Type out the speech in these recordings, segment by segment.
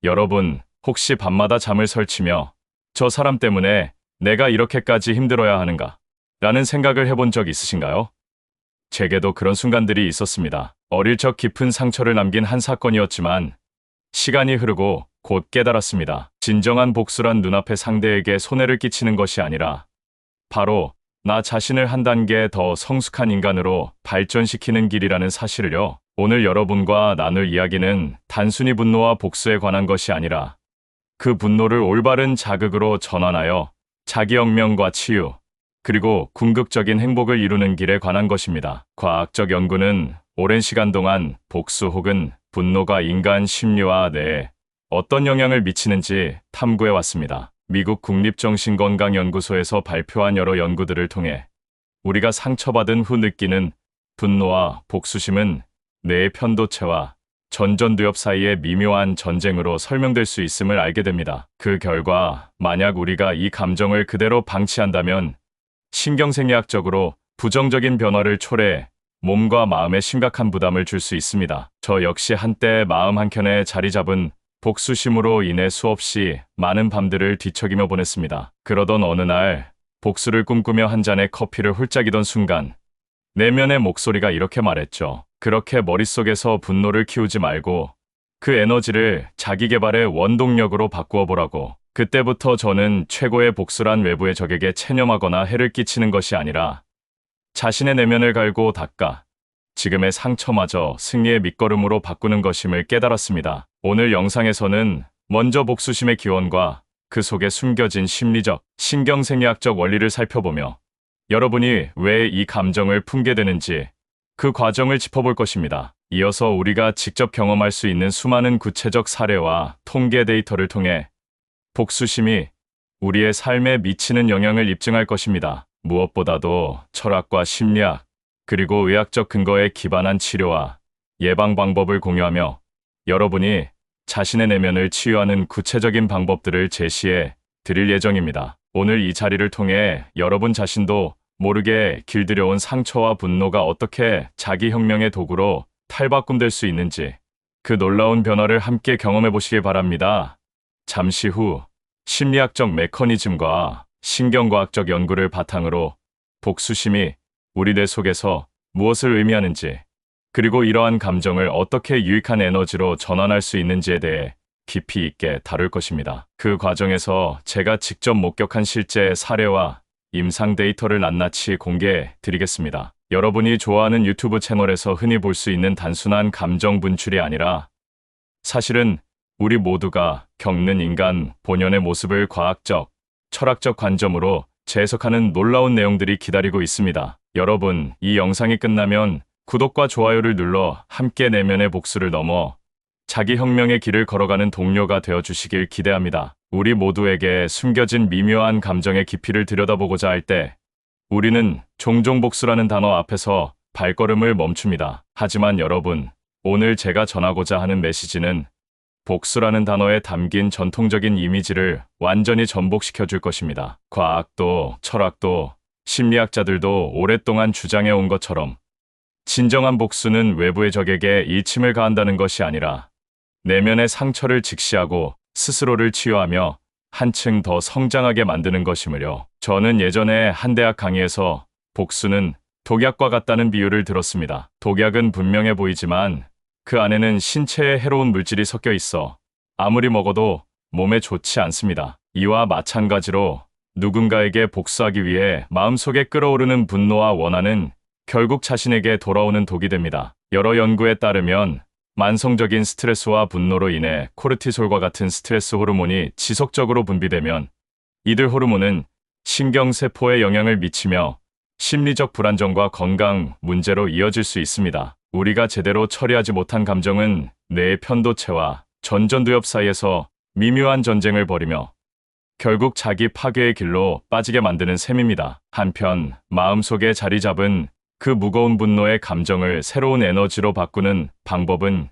여러분, 혹시 밤마다 잠을 설치며 저 사람 때문에 내가 이렇게까지 힘들어야 하는가? 라는 생각을 해본 적 있으신가요? 제게도 그런 순간들이 있었습니다. 어릴 적 깊은 상처를 남긴 한 사건이었지만 시간이 흐르고 곧 깨달았습니다. 진정한 복수란 눈앞의 상대에게 손해를 끼치는 것이 아니라 바로 나 자신을 한 단계 더 성숙한 인간으로 발전시키는 길이라는 사실을요. 오늘 여러분과 나눌 이야기는 단순히 분노와 복수에 관한 것이 아니라 그 분노를 올바른 자극으로 전환하여 자기혁명과 치유, 그리고 궁극적인 행복을 이루는 길에 관한 것입니다. 과학적 연구는 오랜 시간 동안 복수 혹은 분노가 인간 심리와 뇌에 어떤 영향을 미치는지 탐구해 왔습니다. 미국 국립정신건강연구소에서 발표한 여러 연구들을 통해 우리가 상처받은 후 느끼는 분노와 복수심은 뇌의 편도체와 전전두엽 사이의 미묘한 전쟁으로 설명될 수 있음을 알게 됩니다. 그 결과 만약 우리가 이 감정을 그대로 방치한다면 신경생리학적으로 부정적인 변화를 초래해 몸과 마음에 심각한 부담을 줄 수 있습니다. 저 역시 한때 마음 한켠에 자리 잡은 복수심으로 인해 수없이 많은 밤들을 뒤척이며 보냈습니다. 그러던 어느 날 복수를 꿈꾸며 한 잔의 커피를 홀짝이던 순간 내면의 목소리가 이렇게 말했죠. 그렇게 머릿속에서 분노를 키우지 말고 그 에너지를 자기 개발의 원동력으로 바꾸어 보라고. 그때부터 저는 최고의 복수란 외부의 적에게 체념하거나 해를 끼치는 것이 아니라 자신의 내면을 갈고 닦아 지금의 상처마저 승리의 밑거름으로 바꾸는 것임을 깨달았습니다. 오늘 영상에서는 먼저 복수심의 기원과 그 속에 숨겨진 심리적, 신경생리학적 원리를 살펴보며 여러분이 왜 이 감정을 품게 되는지 그 과정을 짚어볼 것입니다. 이어서 우리가 직접 경험할 수 있는 수많은 구체적 사례와 통계 데이터를 통해 복수심이 우리의 삶에 미치는 영향을 입증할 것입니다. 무엇보다도 철학과 심리학, 그리고 의학적 근거에 기반한 치료와 예방 방법을 공유하며 여러분이 자신의 내면을 치유하는 구체적인 방법들을 제시해 드릴 예정입니다. 오늘 이 자리를 통해 여러분 자신도 모르게 길들여온 상처와 분노가 어떻게 자기 혁명의 도구로 탈바꿈될 수 있는지 그 놀라운 변화를 함께 경험해 보시길 바랍니다. 잠시 후 심리학적 메커니즘과 신경과학적 연구를 바탕으로 복수심이 우리 뇌 속에서 무엇을 의미하는지, 그리고 이러한 감정을 어떻게 유익한 에너지로 전환할 수 있는지에 대해 깊이 있게 다룰 것입니다. 그 과정에서 제가 직접 목격한 실제 사례와 임상 데이터를 낱낱이 공개해 드리겠습니다. 여러분이 좋아하는 유튜브 채널에서 흔히 볼 수 있는 단순한 감정 분출이 아니라 사실은 우리 모두가 겪는 인간 본연의 모습을 과학적, 철학적 관점으로 재해석하는 놀라운 내용들이 기다리고 있습니다. 여러분, 이 영상이 끝나면 구독과 좋아요를 눌러 함께 내면의 복수를 넘어 자기 혁명의 길을 걸어가는 동료가 되어주시길 기대합니다. 우리 모두에게 숨겨진 미묘한 감정의 깊이를 들여다보고자 할 때 우리는 종종 복수라는 단어 앞에서 발걸음을 멈춥니다. 하지만 여러분, 오늘 제가 전하고자 하는 메시지는 복수라는 단어에 담긴 전통적인 이미지를 완전히 전복시켜 줄 것입니다. 과학도 철학도 심리학자들도 오랫동안 주장해 온 것처럼 진정한 복수는 외부의 적에게 일침을 가한다는 것이 아니라 내면의 상처를 직시하고 스스로를 치유하며 한층 더 성장하게 만드는 것이므요. 저는 예전에 한 대학 강의에서 복수는 독약과 같다는 비유를 들었습니다. 독약은 분명해 보이지만 그 안에는 신체에 해로운 물질이 섞여 있어 아무리 먹어도 몸에 좋지 않습니다. 이와 마찬가지로 누군가에게 복수하기 위해 마음속에 끓어오르는 분노와 원한은 결국 자신에게 돌아오는 독이 됩니다. 여러 연구에 따르면 만성적인 스트레스와 분노로 인해 코르티솔과 같은 스트레스 호르몬이 지속적으로 분비되면 이들 호르몬은 신경세포에 영향을 미치며 심리적 불안정과 건강 문제로 이어질 수 있습니다. 우리가 제대로 처리하지 못한 감정은 뇌의 편도체와 전전두엽 사이에서 미묘한 전쟁을 벌이며 결국 자기 파괴의 길로 빠지게 만드는 셈입니다. 한편 마음속에 자리 잡은 그 무거운 분노의 감정을 새로운 에너지로 바꾸는 방법은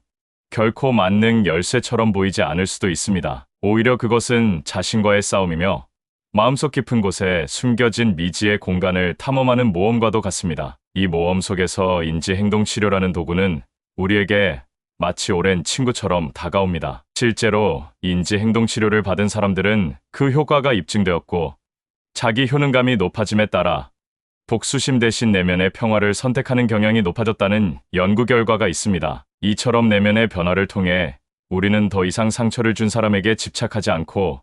결코 만능 열쇠처럼 보이지 않을 수도 있습니다. 오히려 그것은 자신과의 싸움이며 마음속 깊은 곳에 숨겨진 미지의 공간을 탐험하는 모험과도 같습니다. 이 모험 속에서 인지행동치료라는 도구는 우리에게 마치 오랜 친구처럼 다가옵니다. 실제로 인지 행동 치료를 받은 사람들은 그 효과가 입증되었고 자기 효능감이 높아짐에 따라 복수심 대신 내면의 평화를 선택하는 경향이 높아졌다는 연구 결과가 있습니다. 이처럼 내면의 변화를 통해 우리는 더 이상 상처를 준 사람에게 집착하지 않고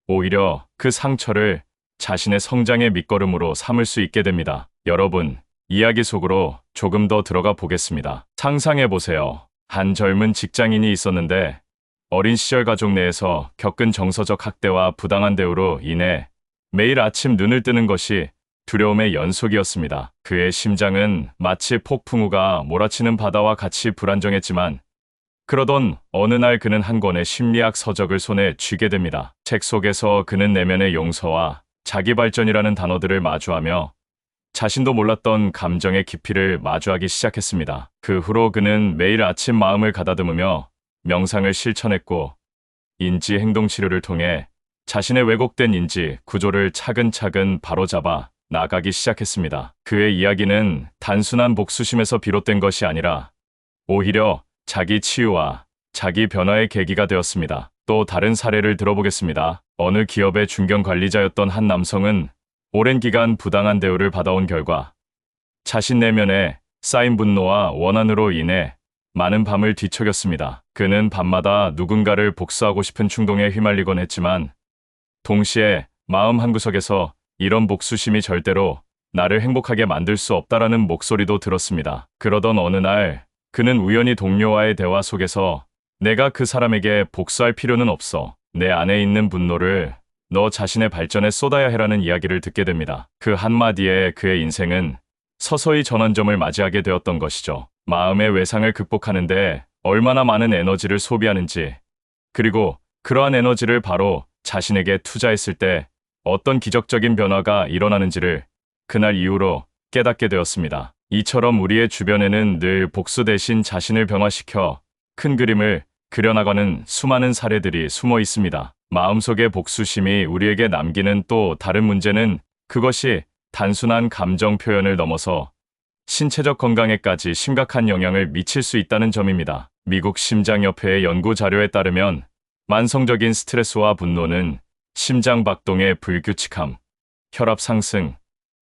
오히려 그 상처를 자신의 성장의 밑거름으로 삼을 수 있게 됩니다. 여러분, 이야기 속으로 조금 더 들어가 보겠습니다. 상상해보세요. 한 젊은 직장인이 있었는데 어린 시절 가족 내에서 겪은 정서적 학대와 부당한 대우로 인해 매일 아침 눈을 뜨는 것이 두려움의 연속이었습니다. 그의 심장은 마치 폭풍우가 몰아치는 바다와 같이 불안정했지만 그러던 어느 날 그는 한 권의 심리학 서적을 손에 쥐게 됩니다. 책 속에서 그는 내면의 용서와 자기 발전이라는 단어들을 마주하며 자신도 몰랐던 감정의 깊이를 마주하기 시작했습니다. 그 후로 그는 매일 아침 마음을 가다듬으며 명상을 실천했고 인지 행동 치료를 통해 자신의 왜곡된 인지 구조를 차근차근 바로잡아 나가기 시작했습니다. 그의 이야기는 단순한 복수심에서 비롯된 것이 아니라 오히려 자기 치유와 자기 변화의 계기가 되었습니다. 또 다른 사례를 들어보겠습니다. 어느 기업의 중견 관리자였던 한 남성은 오랜 기간 부당한 대우를 받아온 결과 자신 내면에 쌓인 분노와 원한으로 인해 많은 밤을 뒤척였습니다. 그는 밤마다 누군가를 복수하고 싶은 충동에 휘말리곤 했지만 동시에 마음 한구석에서 이런 복수심이 절대로 나를 행복하게 만들 수 없다라는 목소리도 들었습니다. 그러던 어느 날 그는 우연히 동료와의 대화 속에서 내가 그 사람에게 복수할 필요는 없어. 내 안에 있는 분노를 너 자신의 발전에 쏟아야 해라는 이야기를 듣게 됩니다. 그 한마디에 그의 인생은 서서히 전환점을 맞이하게 되었던 것이죠. 마음의 외상을 극복하는데 얼마나 많은 에너지를 소비하는지, 그리고 그러한 에너지를 바로 자신에게 투자했을 때 어떤 기적적인 변화가 일어나는지를 그날 이후로 깨닫게 되었습니다. 이처럼 우리의 주변에는 늘 복수 대신 자신을 변화시켜 큰 그림을 그려나가는 수많은 사례들이 숨어 있습니다. 마음속의 복수심이 우리에게 남기는 또 다른 문제는 그것이 단순한 감정 표현을 넘어서 신체적 건강에까지 심각한 영향을 미칠 수 있다는 점입니다. 미국 심장협회의 연구 자료에 따르면 만성적인 스트레스와 분노는 심장 박동의 불규칙함, 혈압 상승,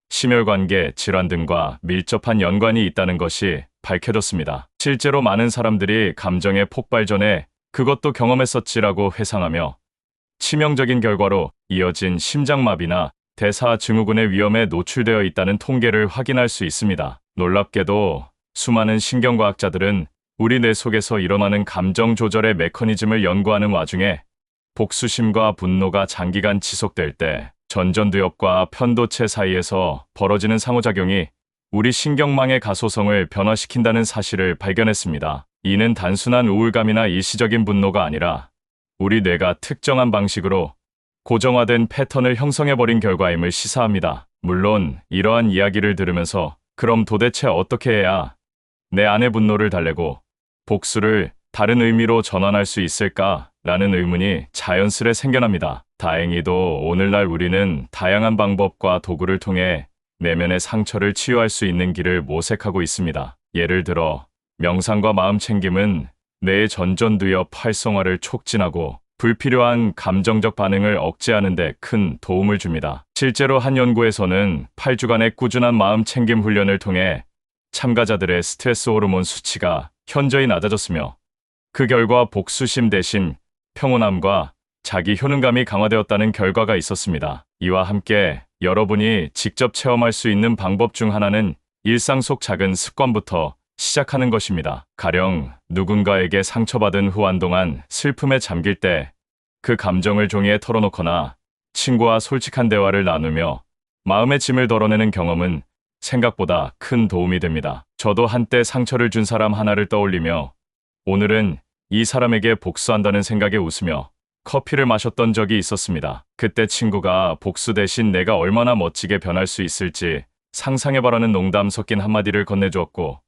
심혈관계 질환 등과 밀접한 연관이 있다는 것이 밝혀졌습니다. 실제로 많은 사람들이 감정의 폭발 전에 그것도 경험했었지라고 회상하며 치명적인 결과로 이어진 심장마비나 대사증후군의 위험에 노출되어 있다는 통계를 확인할 수 있습니다. 놀랍게도 수많은 신경과학자들은 우리 뇌 속에서 일어나는 감정 조절의 메커니즘을 연구하는 와중에 복수심과 분노가 장기간 지속될 때 전전두엽과 편도체 사이에서 벌어지는 상호작용이 우리 신경망의 가소성을 변화시킨다는 사실을 발견했습니다. 이는 단순한 우울감이나 일시적인 분노가 아니라 우리 뇌가 특정한 방식으로 고정화된 패턴을 형성해버린 결과임을 시사합니다. 물론 이러한 이야기를 들으면서 그럼 도대체 어떻게 해야 내 안의 분노를 달래고 복수를 다른 의미로 전환할 수 있을까라는 의문이 자연스레 생겨납니다. 다행히도 오늘날 우리는 다양한 방법과 도구를 통해 내면의 상처를 치유할 수 있는 길을 모색하고 있습니다. 예를 들어 명상과 마음 챙김은 뇌의 전전두엽 활성화를 촉진하고 불필요한 감정적 반응을 억제하는 데 큰 도움을 줍니다. 실제로 한 연구에서는 8주간의 꾸준한 마음 챙김 훈련을 통해 참가자들의 스트레스 호르몬 수치가 현저히 낮아졌으며 그 결과 복수심 대신 평온함과 자기 효능감이 강화되었다는 결과가 있었습니다. 이와 함께 여러분이 직접 체험할 수 있는 방법 중 하나는 일상 속 작은 습관부터 시작하는 것입니다. 가령 누군가에게 상처받은 후 한동안 슬픔에 잠길 때 그 감정을 종이에 털어놓거나 친구와 솔직한 대화를 나누며 마음의 짐을 덜어내는 경험은 생각보다 큰 도움이 됩니다. 저도 한때 상처를 준 사람 하나를 떠올리며 오늘은 이 사람에게 복수한다는 생각에 웃으며 커피를 마셨던 적이 있었습니다. 그때 친구가 복수 대신 내가 얼마나 멋지게 변할 수 있을지 상상해봐라는 농담 섞인 한마디를 건네주었고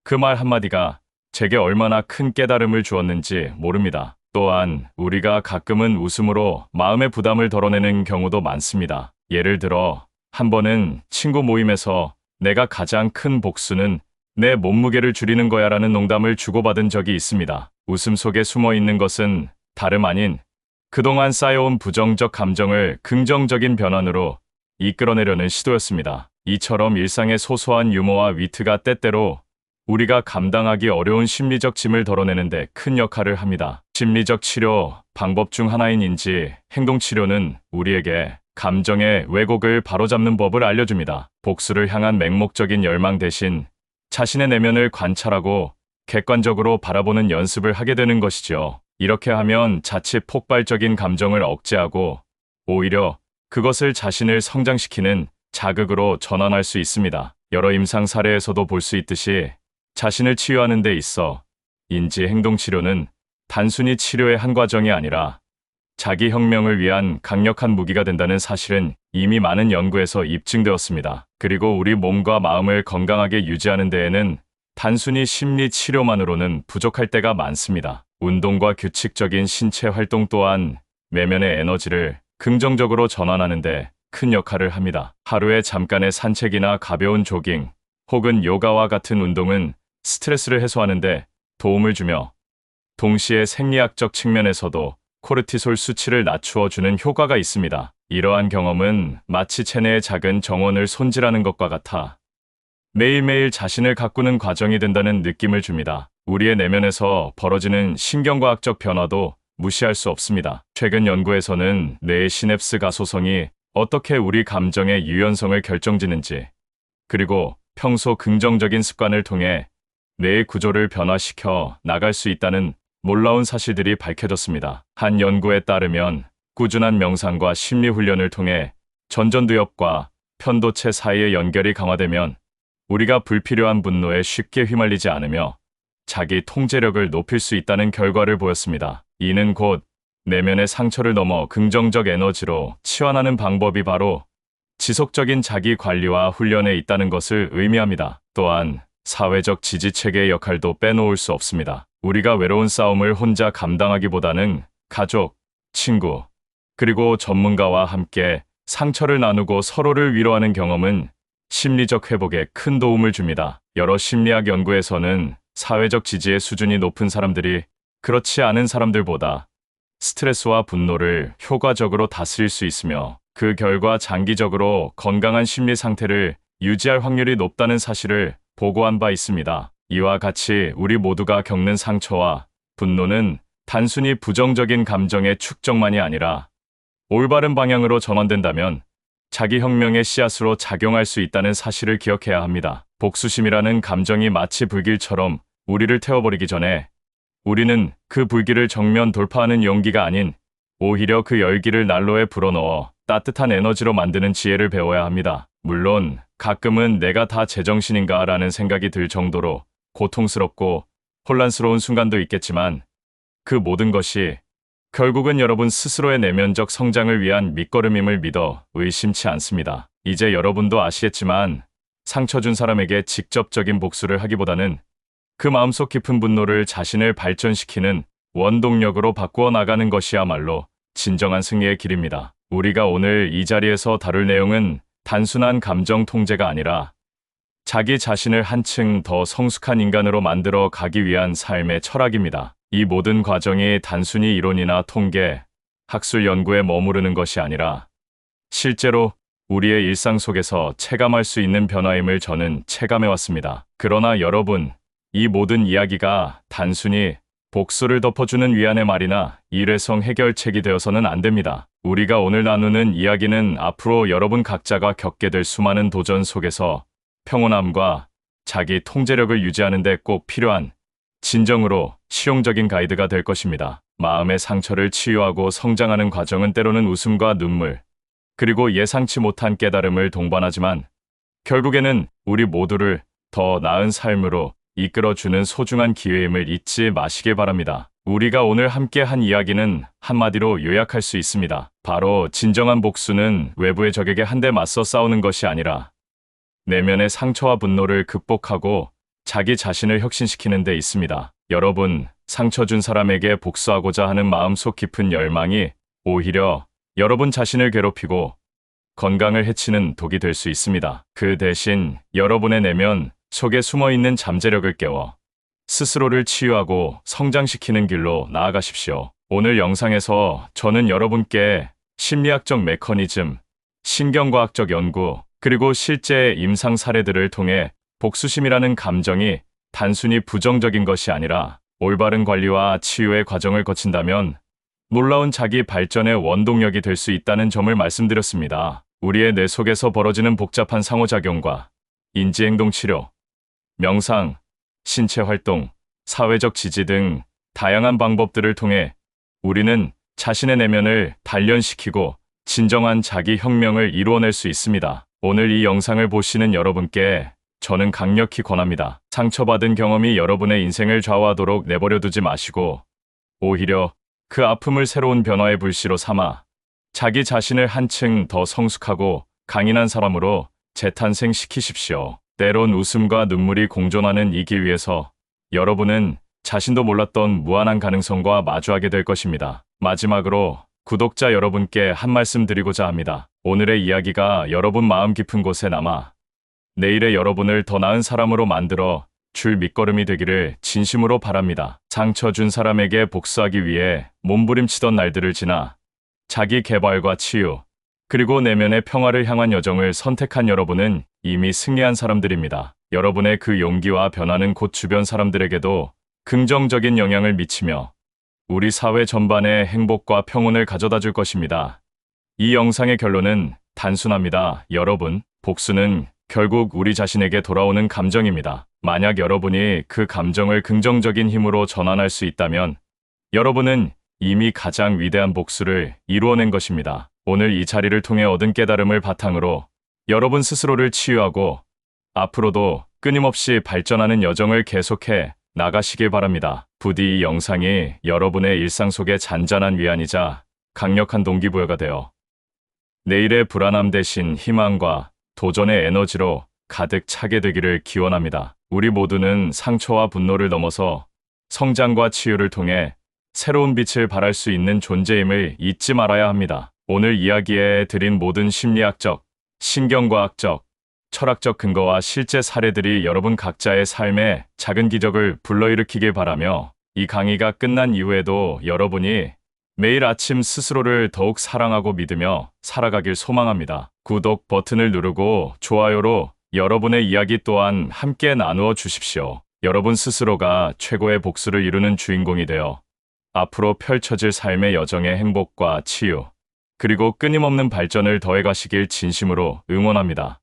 그 말 한마디가 제게 얼마나 큰 깨달음을 주었는지 모릅니다. 또한 우리가 가끔은 웃음으로 마음의 부담을 덜어내는 경우도 많습니다. 예를 들어 한 번은 친구 모임에서 내가 가장 큰 복수는 내 몸무게를 줄이는 거야라는 농담을 주고받은 적이 있습니다. 웃음 속에 숨어 있는 것은 다름 아닌 그동안 쌓여온 부정적 감정을 긍정적인 변환으로 이끌어내려는 시도였습니다. 이처럼 일상의 소소한 유머와 위트가 때때로 우리가 감당하기 어려운 심리적 짐을 덜어내는데 큰 역할을 합니다. 심리적 치료 방법 중 하나인 인지 행동치료는 우리에게 감정의 왜곡을 바로잡는 법을 알려줍니다. 복수를 향한 맹목적인 열망 대신 자신의 내면을 관찰하고 객관적으로 바라보는 연습을 하게 되는 것이죠. 이렇게 하면 자칫 폭발적인 감정을 억제하고 오히려 그것을 자신을 성장시키는 자극으로 전환할 수 있습니다. 여러 임상 사례에서도 볼 수 있듯이 자신을 치유하는 데 있어 인지 행동 치료는 단순히 치료의 한 과정이 아니라 자기 혁명을 위한 강력한 무기가 된다는 사실은 이미 많은 연구에서 입증되었습니다. 그리고 우리 몸과 마음을 건강하게 유지하는 데에는 단순히 심리 치료만으로는 부족할 때가 많습니다. 운동과 규칙적인 신체 활동 또한 내면의 에너지를 긍정적으로 전환하는 데 큰 역할을 합니다. 하루에 잠깐의 산책이나 가벼운 조깅 혹은 요가와 같은 운동은 스트레스를 해소하는 데 도움을 주며 동시에 생리학적 측면에서도 코르티솔 수치를 낮추어 주는 효과가 있습니다. 이러한 경험은 마치 체내의 작은 정원을 손질하는 것과 같아 매일매일 자신을 가꾸는 과정이 된다는 느낌을 줍니다. 우리의 내면에서 벌어지는 신경과학적 변화도 무시할 수 없습니다. 최근 연구에서는 뇌의 시냅스 가소성이 어떻게 우리 감정의 유연성을 결정짓는지, 그리고 평소 긍정적인 습관을 통해 뇌의 구조를 변화시켜 나갈 수 있다는 놀라운 사실들이 밝혀졌습니다. 한 연구에 따르면 꾸준한 명상과 심리훈련을 통해 전전두엽과 편도체 사이의 연결이 강화되면 우리가 불필요한 분노에 쉽게 휘말리지 않으며 자기 통제력을 높일 수 있다는 결과를 보였습니다. 이는 곧 내면의 상처를 넘어 긍정적 에너지로 치환하는 방법이 바로 지속적인 자기 관리와 훈련에 있다는 것을 의미합니다. 또한 사회적 지지체계의 역할도 빼놓을 수 없습니다. 우리가 외로운 싸움을 혼자 감당하기보다는 가족, 친구, 그리고 전문가와 함께 상처를 나누고 서로를 위로하는 경험은 심리적 회복에 큰 도움을 줍니다. 여러 심리학 연구에서는 사회적 지지의 수준이 높은 사람들이 그렇지 않은 사람들보다 스트레스와 분노를 효과적으로 다스릴 수 있으며 그 결과 장기적으로 건강한 심리 상태를 유지할 확률이 높다는 사실을 보고한 바 있습니다. 이와 같이 우리 모두가 겪는 상처와 분노는 단순히 부정적인 감정의 축적만이 아니라 올바른 방향으로 전환된다면 자기 혁명의 씨앗으로 작용할 수 있다는 사실을 기억해야 합니다. 복수심이라는 감정이 마치 불길처럼 우리를 태워버리기 전에 우리는 그 불길을 정면 돌파하는 용기가 아닌 오히려 그 열기를 난로에 불어넣어 따뜻한 에너지로 만드는 지혜를 배워야 합니다. 물론 가끔은 내가 다 제정신인가 라는 생각이 들 정도로 고통스럽고 혼란스러운 순간도 있겠지만 그 모든 것이 결국은 여러분 스스로의 내면적 성장을 위한 밑거름임을 믿어 의심치 않습니다. 이제 여러분도 아시겠지만 상처 준 사람에게 직접적인 복수를 하기보다는 그 마음속 깊은 분노를 자신을 발전시키는 원동력으로 바꾸어 나가는 것이야말로 진정한 승리의 길입니다. 우리가 오늘 이 자리에서 다룰 내용은 단순한 감정 통제가 아니라 자기 자신을 한층 더 성숙한 인간으로 만들어 가기 위한 삶의 철학입니다. 이 모든 과정이 단순히 이론이나 통계, 학술 연구에 머무르는 것이 아니라 실제로 우리의 일상 속에서 체감할 수 있는 변화임을 저는 체감해왔습니다. 그러나 여러분, 이 모든 이야기가 단순히 복수를 덮어주는 위안의 말이나 일회성 해결책이 되어서는 안 됩니다. 우리가 오늘 나누는 이야기는 앞으로 여러분 각자가 겪게 될 수많은 도전 속에서 평온함과 자기 통제력을 유지하는 데 꼭 필요한 진정으로 실용적인 가이드가 될 것입니다. 마음의 상처를 치유하고 성장하는 과정은 때로는 웃음과 눈물, 그리고 예상치 못한 깨달음을 동반하지만 결국에는 우리 모두를 더 나은 삶으로 이끌어주는 소중한 기회임을 잊지 마시길 바랍니다. 우리가 오늘 함께 한 이야기는 한마디로 요약할 수 있습니다. 바로 진정한 복수는 외부의 적에게 한 대 맞서 싸우는 것이 아니라 내면의 상처와 분노를 극복하고 자기 자신을 혁신시키는 데 있습니다. 여러분, 상처 준 사람에게 복수하고자 하는 마음속 깊은 열망이 오히려 여러분 자신을 괴롭히고 건강을 해치는 독이 될 수 있습니다. 그 대신 여러분의 내면 속에 숨어있는 잠재력을 깨워 스스로를 치유하고 성장시키는 길로 나아가십시오. 오늘 영상에서 저는 여러분께 심리학적 메커니즘, 신경과학적 연구, 그리고 실제 임상 사례들을 통해 복수심이라는 감정이 단순히 부정적인 것이 아니라 올바른 관리와 치유의 과정을 거친다면 놀라운 자기 발전의 원동력이 될 수 있다는 점을 말씀드렸습니다. 우리의 뇌 속에서 벌어지는 복잡한 상호작용과 인지행동 치료, 명상, 신체 활동, 사회적 지지 등 다양한 방법들을 통해 우리는 자신의 내면을 단련시키고 진정한 자기 혁명을 이루어낼 수 있습니다. 오늘 이 영상을 보시는 여러분께 저는 강력히 권합니다. 상처받은 경험이 여러분의 인생을 좌우하도록 내버려 두지 마시고 오히려 그 아픔을 새로운 변화의 불씨로 삼아 자기 자신을 한층 더 성숙하고 강인한 사람으로 재탄생시키십시오. 때론 웃음과 눈물이 공존하는 이 길 위에서 여러분은 자신도 몰랐던 무한한 가능성과 마주하게 될 것입니다. 마지막으로 구독자 여러분께 한 말씀 드리고자 합니다. 오늘의 이야기가 여러분 마음 깊은 곳에 남아 내일의 여러분을 더 나은 사람으로 만들어 줄 밑거름이 되기를 진심으로 바랍니다. 상처 준 사람에게 복수하기 위해 몸부림치던 날들을 지나 자기 개발과 치유, 그리고 내면의 평화를 향한 여정을 선택한 여러분은 이미 승리한 사람들입니다. 여러분의 그 용기와 변화는 곧 주변 사람들에게도 긍정적인 영향을 미치며 우리 사회 전반에 행복과 평온을 가져다 줄 것입니다. 이 영상의 결론은 단순합니다. 여러분, 복수는 결국 우리 자신에게 돌아오는 감정입니다. 만약 여러분이 그 감정을 긍정적인 힘으로 전환할 수 있다면 여러분은 이미 가장 위대한 복수를 이루어낸 것입니다. 오늘 이 자리를 통해 얻은 깨달음을 바탕으로 여러분 스스로를 치유하고 앞으로도 끊임없이 발전하는 여정을 계속해 나가시길 바랍니다. 부디 이 영상이 여러분의 일상 속에 잔잔한 위안이자 강력한 동기부여가 되어 내일의 불안함 대신 희망과 도전의 에너지로 가득 차게 되기를 기원합니다. 우리 모두는 상처와 분노를 넘어서 성장과 치유를 통해 새로운 빛을 발할 수 있는 존재임을 잊지 말아야 합니다. 오늘 이야기에 드린 모든 심리학적, 신경과학적, 철학적 근거와 실제 사례들이 여러분 각자의 삶에 작은 기적을 불러일으키길 바라며 이 강의가 끝난 이후에도 여러분이 매일 아침 스스로를 더욱 사랑하고 믿으며 살아가길 소망합니다. 구독 버튼을 누르고 좋아요로 여러분의 이야기 또한 함께 나누어 주십시오. 여러분 스스로가 최고의 복수를 이루는 주인공이 되어 앞으로 펼쳐질 삶의 여정의 행복과 치유, 그리고 끊임없는 발전을 더해가시길 진심으로 응원합니다.